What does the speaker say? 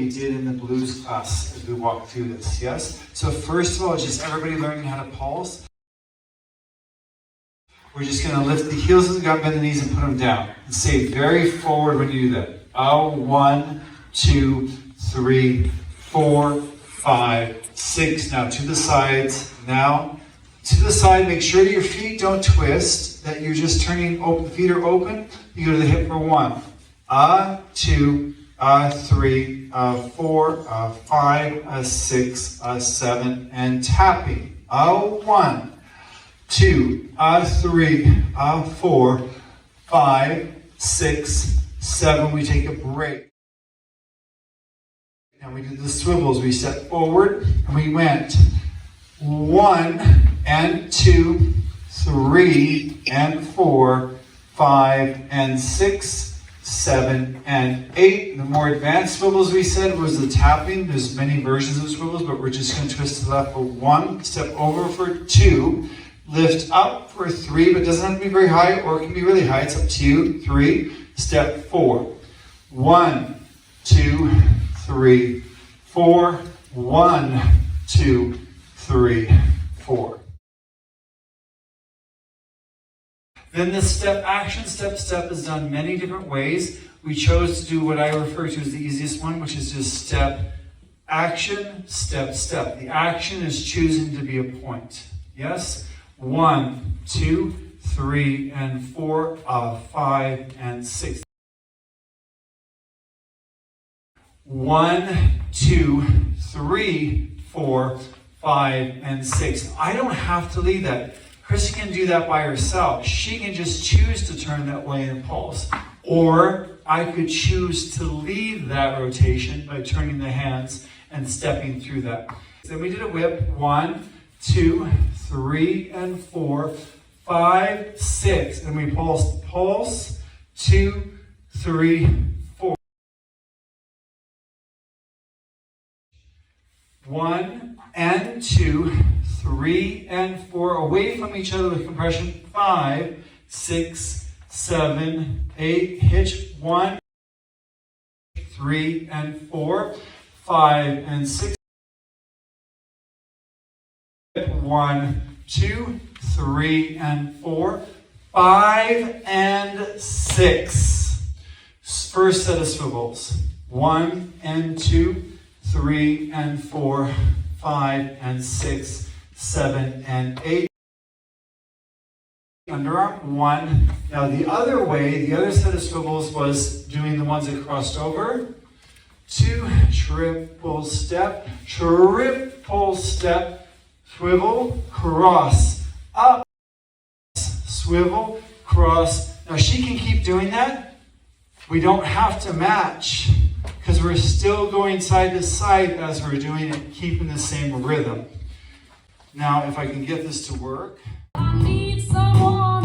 we did in the blues class as we walk through this, yes? So first of all, just everybody learning how to pulse. We're just going to lift the heels of the gut, bend the knees, and put them down. And stay very forward when you do that. 1, 2, 3, 4, 5, 6. Now to the sides. Now to the side. Make sure your feet don't twist, that you're just turning open. The feet are open. You go to the hip for 1. 2, 3, 4, 5, 6, 7, and tapping. 1, 2, 3, 4, 5, 6, 7. We take a break. And we did the swivels. We stepped forward and we went 1 and 2, 3 and 4, 5 and 6, 7 and 8. The more advanced swivels we said was the tapping. There's many versions of swivels, but we're just going to twist to the left for 1, step over for 2, lift up for 3, but it doesn't have to be very high or it can be really high. It's up to you. 3, step 4. 1, 2, 3, 4. 1, 2, 3, 4. Then the step action, step, step is done many different ways. We chose to do what I refer to as the easiest one, which is just step, action, step, step. The action is choosing to be a point. Yes? 1, 2, 3, and 4, 5, and 6. 1, 2, 3, 4, 5, and 6. I don't have to lead that. Kristin can do that by herself. She can just choose to turn that way and pulse. Or I could choose to lead that rotation by turning the hands and stepping through that. Then we did a whip. 1, 2, 3, and 4, 5, 6. And we pulse, pulse, 2, 3, 4. 1 and 2, 3 and 4, away from each other with compression. 5, 6, 7, 8, hitch. 1, 3 and 4, 5 and 6. 1, 2, 3 and 4, 5 and 6. First set of swivels. 1 and 2, 3 and 4, 5 and 6, 7 and 8. Underarm. 1. Now the other way, the other set of swivels was doing the ones that crossed over. 2, triple step, swivel, cross, up, swivel, cross. Now she can keep doing that. We don't have to match because we're still going side to side as we're doing it, keeping the same rhythm. Now, if I can get this to work. I need someone.